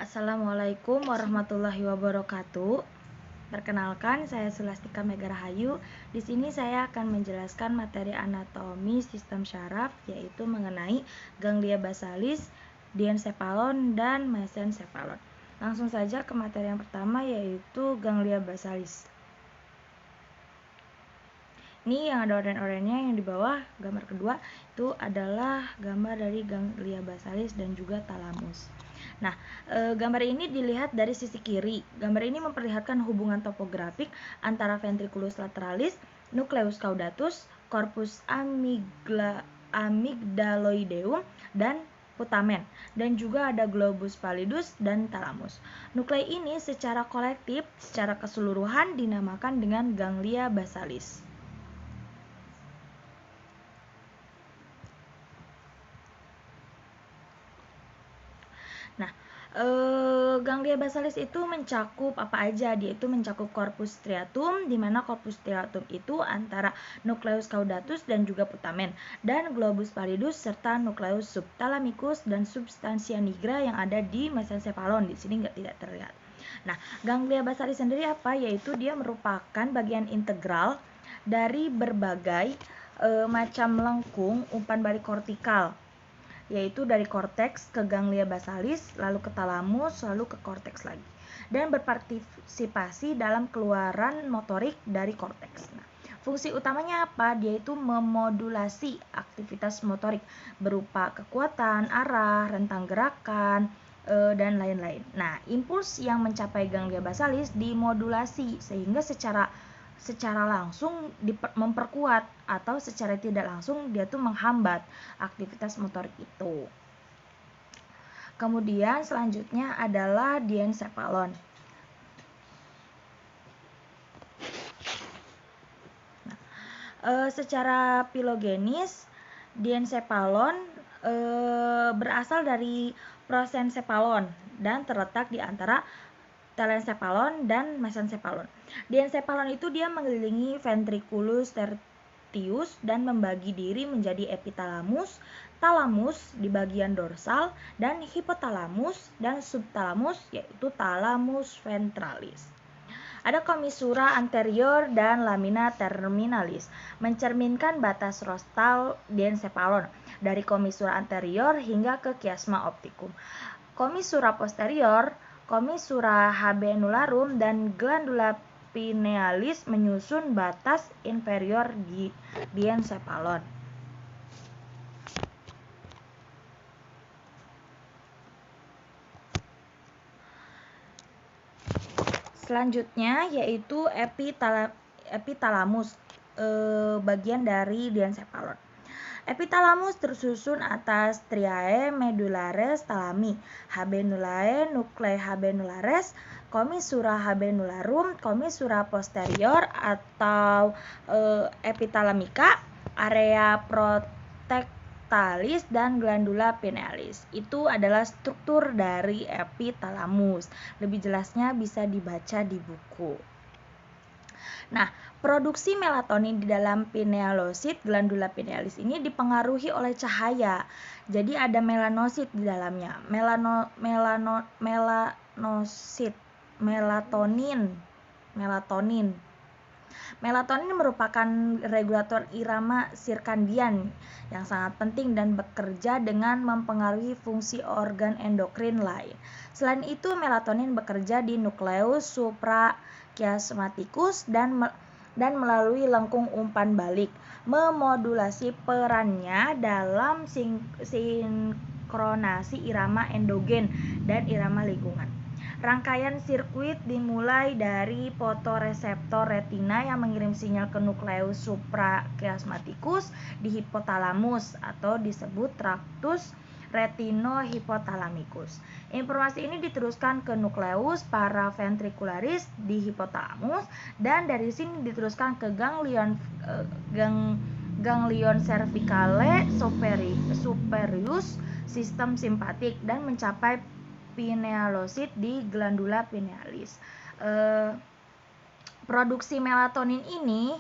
Assalamualaikum warahmatullahi wabarakatuh. Perkenalkan, saya Sulastika Megarahayu. Di sini saya akan menjelaskan materi anatomi sistem syaraf, yaitu mengenai ganglia basalis, diencephalon, dan mesencephalon. Langsung saja ke materi yang pertama, yaitu ganglia basalis. Ini yang ada oranye-oranye, yang di bawah gambar kedua itu adalah gambar dari ganglia basalis dan juga talamus. Nah, gambar ini dilihat dari sisi kiri. Gambar ini memperlihatkan hubungan topografik antara ventriculus lateralis, nucleus caudatus, corpus amygdaloideum, dan putamen, dan juga ada globus pallidus dan talamus. Nuklei ini secara kolektif, secara keseluruhan dinamakan dengan ganglia basalis. Nah, ganglia basalis itu mencakup apa aja? Dia itu mencakup corpus striatum, di mana corpus striatum itu antara nucleus caudatus dan juga putamen, dan globus pallidus serta nucleus subthalamicus dan substantia nigra yang ada di mesencephalon. Di sini tidak terlihat. Nah, ganglia basalis sendiri apa? Yaitu dia merupakan bagian integral dari berbagai macam lengkung umpan balik kortikal, yaitu dari korteks ke ganglia basalis, lalu ke talamus, lalu ke korteks lagi, dan berpartisipasi dalam keluaran motorik dari korteks. Nah, fungsi utamanya apa? Dia itu memodulasi aktivitas motorik berupa kekuatan, arah, rentang gerakan, dan lain-lain. Nah, impuls yang mencapai ganglia basalis dimodulasi sehingga secara langsung memperkuat, atau secara tidak langsung dia tuh menghambat aktivitas motorik itu. Kemudian selanjutnya adalah diencephalon. Secara filogenis, diencephalon berasal dari prosencephalon dan terletak di antara telencephalon dan mesencephalon. Diencephalon itu dia mengelilingi ventriculus tertius dan membagi diri menjadi epitalamus, talamus di bagian dorsal, dan hipotalamus dan subtalamus, yaitu talamus ventralis. Ada commissura anterior dan lamina terminalis, mencerminkan batas rostral diencephalon dari commissura anterior hingga ke chiasma opticum. Commissura posterior, commissura habenularum, dan glandula pinealis menyusun batas inferior diencephalon. Selanjutnya yaitu epitalamus, bagian dari diencephalon. Epitalamus tersusun atas striae medullares thalami, habenulae nuclei habenulares, commissura habenularum, commissura posterior atau epithalamica, area protectalis, dan glandula pinealis. Itu adalah struktur dari epitalamus. Lebih jelasnya bisa dibaca di buku. Nah, produksi melatonin di dalam pinealosit glandula pinealis ini dipengaruhi oleh cahaya. Jadi ada melanosit di dalamnya. Melatonin. Melatonin merupakan regulator irama sirkadian yang sangat penting dan bekerja dengan mempengaruhi fungsi organ endokrin lain. Selain itu, melatonin bekerja di nukleus suprachiasmaticus dan melalui lengkung umpan balik, memodulasi perannya dalam sinkronasi irama endogen dan irama lingkungan. Rangkaian sirkuit dimulai dari fotoreseptor retina yang mengirim sinyal ke nukleus suprachiasmaticus di hipotalamus atau disebut tractus retinohipothalamicus. Informasi ini diteruskan ke nukleus paraventricularis di hipotalamus, dan dari sini diteruskan ke ganglion cervicale superius sistem simpatik dan mencapai pinealosit di glandula pinealis. Produksi melatonin ini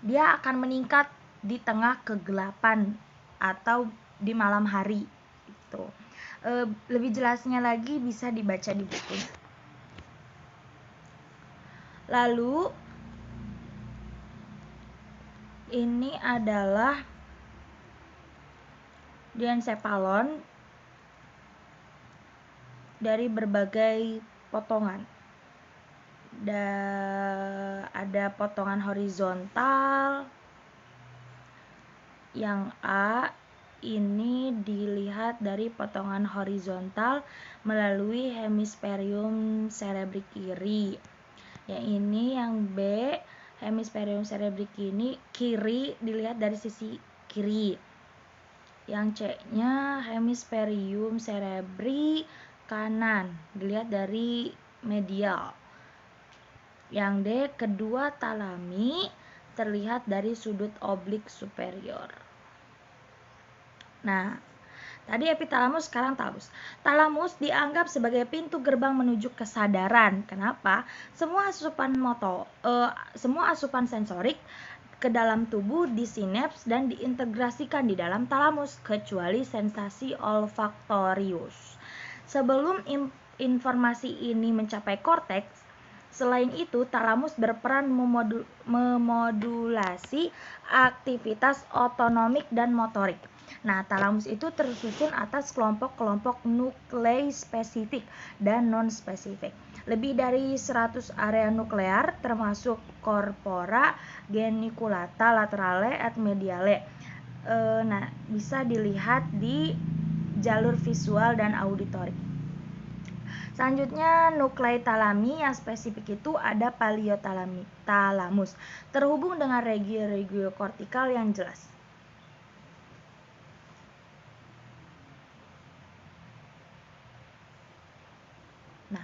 dia akan meningkat di tengah kegelapan atau di malam hari. Itu Lebih jelasnya lagi bisa dibaca di buku. Lalu ini adalah diencephalon dari berbagai potongan. Ada potongan horizontal. Yang A ini dilihat dari potongan horizontal melalui hemisferium cerebri kiri. Yang ini yang B, hemisferium cerebri kiri dilihat dari sisi kiri. Yang C-nya hemisferium cerebri kanan dilihat dari medial. Yang D, kedua talami terlihat dari sudut oblik superior. Nah, tadi epitalamus, sekarang talamus. Talamus dianggap sebagai pintu gerbang menuju kesadaran. Kenapa? Semua asupan sensorik ke dalam tubuh disinaps dan diintegrasikan di dalam talamus, kecuali sensasi olfaktorius. Sebelum informasi ini mencapai korteks, selain itu, talamus berperan memodulasi aktivitas otonomik dan motorik. Nah, talamus itu tersusun atas kelompok-kelompok nuklei spesifik dan non-spesifik. Lebih dari 100 area nuklear termasuk corpora, geniculata, laterale, et mediale. Nah, bisa dilihat di jalur visual dan auditorik. Selanjutnya, nuklei talami yang spesifik itu ada paleotalamus, terhubung dengan regio kortikal yang jelas. Nah,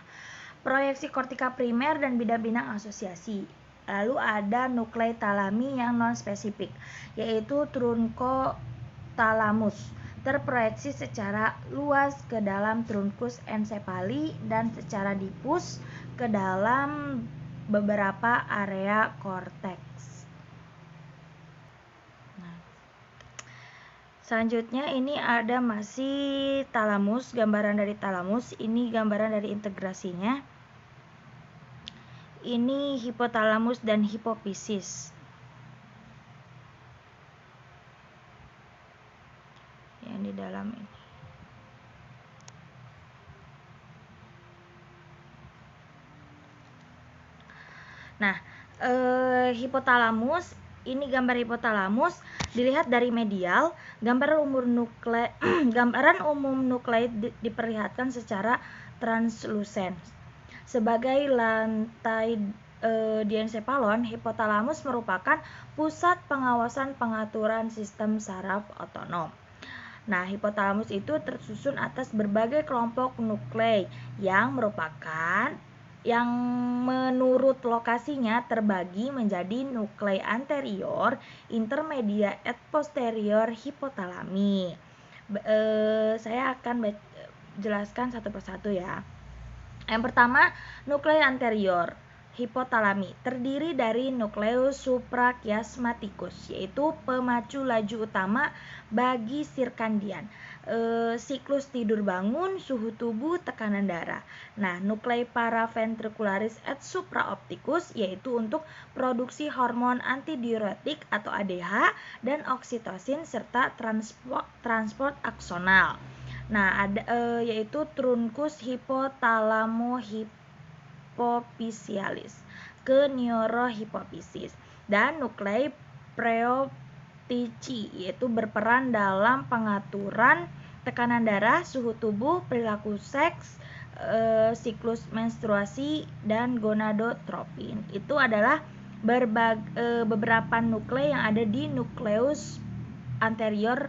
proyeksi kortika primer dan bidang-bidang asosiasi. Lalu ada nuklei talami yang non-spesifik, yaitu trunkotalamus, terproyeksi secara luas ke dalam trunkus ensefali dan secara difus ke dalam beberapa area korteks. Nah, selanjutnya ini ada masih talamus, gambaran dari talamus. Ini gambaran dari integrasinya. Ini hipotalamus dan hipofisis. Yang di dalam ini. Nah, hipotalamus, ini gambar hipotalamus dilihat dari medial. Gambaran umum nuklei diperlihatkan secara translusen. Sebagai lantai diencephalon, hipotalamus merupakan pusat pengawasan pengaturan sistem saraf otonom. Nah, hipotalamus itu tersusun atas berbagai kelompok nuklei yang menurut lokasinya terbagi menjadi nuklei anterior, intermedia, et posterior hipotalami. Saya akan jelaskan satu persatu ya. Yang pertama, nuklei anterior hipotalami terdiri dari nukleus suprachiasmaticus, yaitu pemacu laju utama bagi sirkandian, siklus tidur bangun, suhu tubuh, tekanan darah. Nah, nuklei paraventricularis et supraopticus yaitu untuk produksi hormon antidiuretik atau ADH dan oksitosin serta transport aksonal. Nah, ada yaitu truncus hypothalamo-hypophysalis ke neurohipofisis, dan nuklei preoptici yaitu berperan dalam pengaturan tekanan darah, suhu tubuh, perilaku seks, siklus menstruasi, dan gonadotropin. Itu adalah beberapa nuklei yang ada di nukleus anterior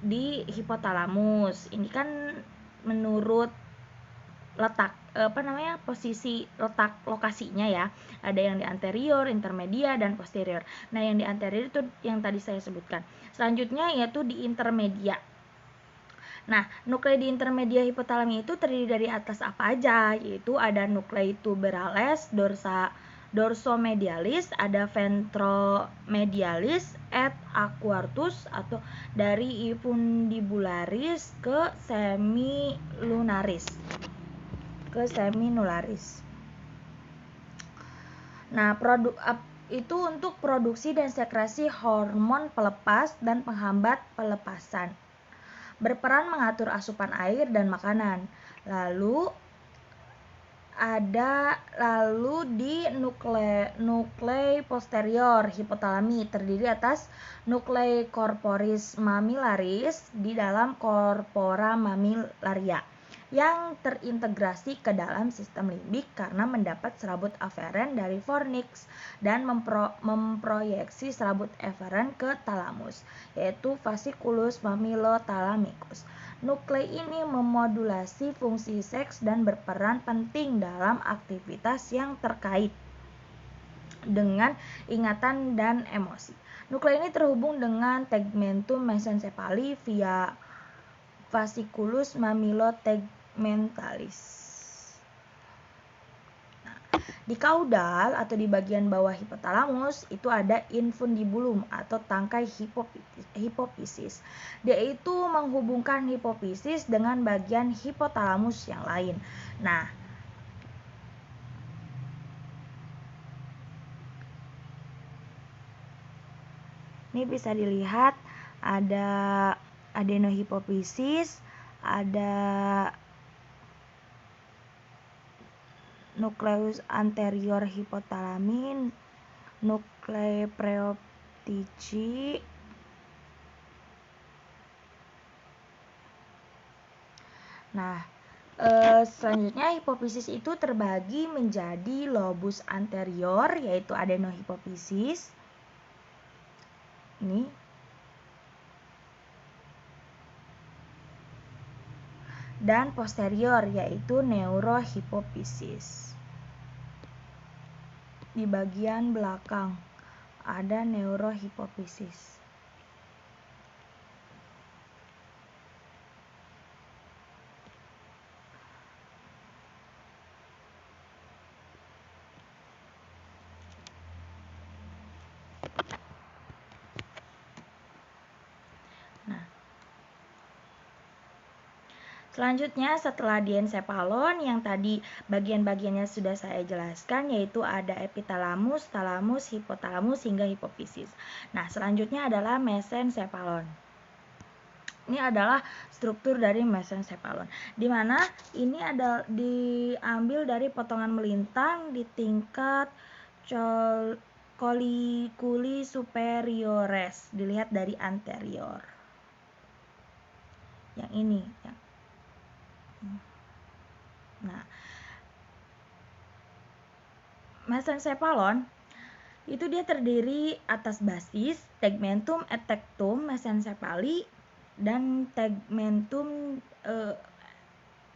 di hipotalamus. Ini kan menurut letak posisi letak lokasinya ya. Ada yang di anterior, intermedia, dan posterior. Nah, yang di anterior itu yang tadi saya sebutkan. Selanjutnya yaitu di intermedia. Nah, nuklei di intermedia hipotalami itu terdiri dari atas apa aja? Yaitu ada nuklei tuberales, dorsomedialis, ada ventromedialis, et aquatus atau dari infundibularis ke semilunaris. Nah, itu untuk produksi dan sekresi hormon pelepas dan penghambat pelepasan. Berperan mengatur asupan air dan makanan. Lalu di nuklei posterior hipotalami terdiri atas nuklei corporis mammillaris di dalam corpora mammillaria yang terintegrasi ke dalam sistem limbik karena mendapat serabut aferen dari fornix dan memproyeksi serabut eferen ke talamus, yaitu fasciculus mammilothalamicus. Nuklei ini memodulasi fungsi seks dan berperan penting dalam aktivitas yang terkait dengan ingatan dan emosi. Nuklei ini terhubung dengan tegmentum mesencephaly via fasciculus mammilotegmentalis. Di kaudal atau di bagian bawah hipotalamus itu ada infundibulum atau tangkai hipofisis. Dia itu menghubungkan hipofisis dengan bagian hipotalamus yang lain. Nah, ini bisa dilihat ada adenohipofisis, ada nukleus anterior hipotalamin, nuklei preoptici, nah selanjutnya hipofisis itu terbagi menjadi lobus anterior yaitu adenohipofisis ini, dan posterior yaitu neurohipofisis. Di bagian belakang ada neurohipofisis. Selanjutnya setelah diencephalon yang tadi bagian-bagiannya sudah saya jelaskan yaitu ada epitalamus, talamus, hipotalamus hingga hipofisis. Nah, selanjutnya adalah mesencephalon. Ini adalah struktur dari mesencephalon, di mana ini ada diambil dari potongan melintang di tingkat colliculi superiores, dilihat dari anterior. Yang ini, yang nah, mesencephalon itu dia terdiri atas basis, tegmentum et tectum mesencephaly dan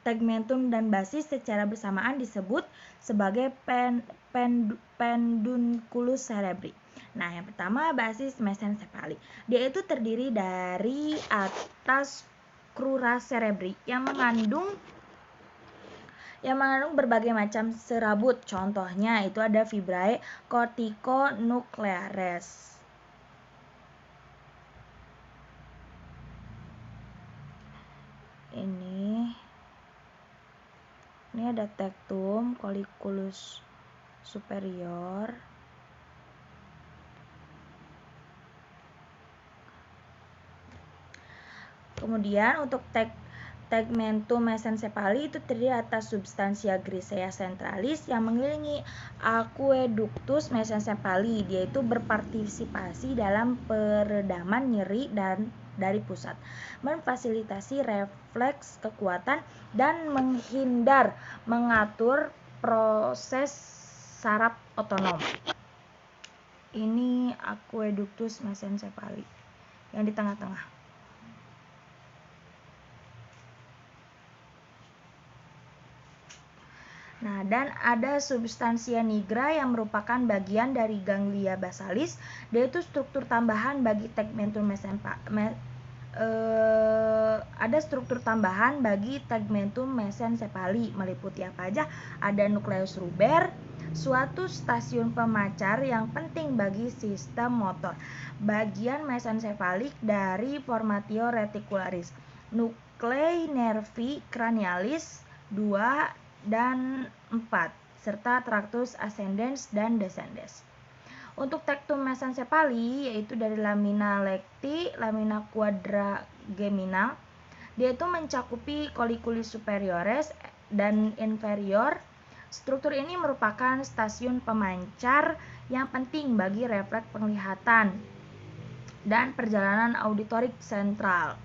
tegmentum dan basis secara bersamaan disebut sebagai pedunculus cerebri. Nah, yang pertama basis mesencephaly. Dia itu terdiri dari atas crura cerebri yang mengandung berbagai macam serabut. Contohnya itu ada fibrae corticonucleares. Ini ada tectum, colliculus superior. Kemudian untuk tegmentum mesencephaly itu terdiri atas substansia grisea centralis yang mengelilingi aqueductus mesencephaly. Dia itu berpartisipasi dalam peredaman nyeri dan dari pusat, memfasilitasi refleks kekuatan dan mengatur proses saraf otonom. Ini aqueductus mesencephaly yang di tengah-tengah. Nah, dan ada substansia nigra yang merupakan bagian dari ganglia basalis. Dia itu struktur tambahan bagi tegmentum ada struktur tambahan bagi tegmentum mesencephaly, meliputi apa aja? Ada nukleus ruber, suatu stasiun pemancar yang penting bagi sistem motor. Bagian mesensefalik dari formatio reticularis, nuclei nervi cranialis 2 dan 4, serta tractus ascendens dan descendens. Untuk tectum mesencepali yaitu dari lamina lecti, lamina quadragemina, dia itu mencakupi colliculus superiores dan inferior. Struktur ini merupakan stasiun pemancar yang penting bagi refleks penglihatan dan perjalanan auditorik sentral.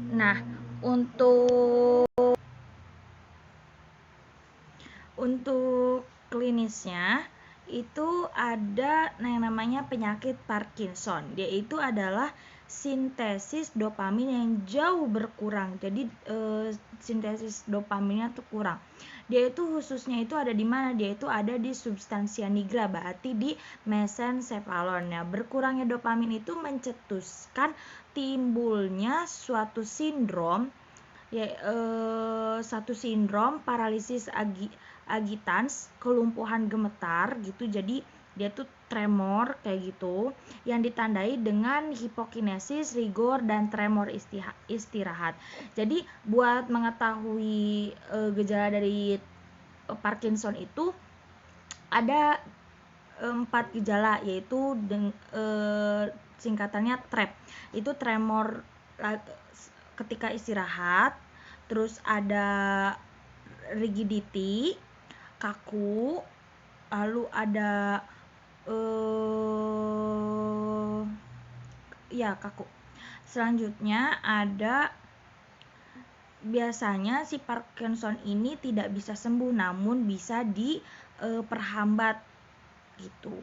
Nah, untuk klinisnya itu ada yang namanya penyakit Parkinson. Dia itu adalah sintesis dopamin yang jauh berkurang. Jadi sintesis dopaminnya tuh kurang. Dia itu khususnya itu ada di mana? Dia itu ada di substansia nigra, berarti di mesencephalon. Nah, berkurangnya dopamin itu mencetuskan timbulnya suatu sindrom paralisis agitans, kelumpuhan gemetar gitu. Jadi dia tuh tremor kayak gitu yang ditandai dengan hipokinesis, rigor, dan tremor istirahat. Jadi buat mengetahui gejala dari Parkinson itu ada 4 gejala, yaitu singkatannya TREP. Itu tremor ketika istirahat, terus ada rigidity, kaku, lalu ada kaku. Selanjutnya ada biasanya si Parkinson ini tidak bisa sembuh, namun bisa diperhambat gitu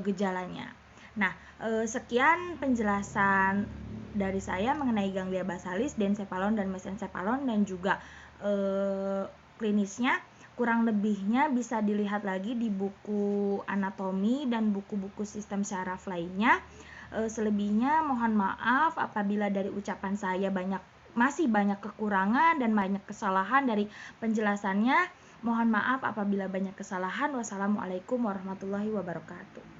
gejalanya. Nah, sekian penjelasan dari saya mengenai ganglia basalis, densephalon dan mesencephalon, dan juga klinisnya. Kurang lebihnya bisa dilihat lagi di buku anatomi dan buku-buku sistem syaraf lainnya. Selebihnya mohon maaf apabila dari ucapan saya masih banyak kekurangan dan banyak kesalahan dari penjelasannya. Mohon maaf apabila banyak kesalahan. Wassalamualaikum warahmatullahi wabarakatuh.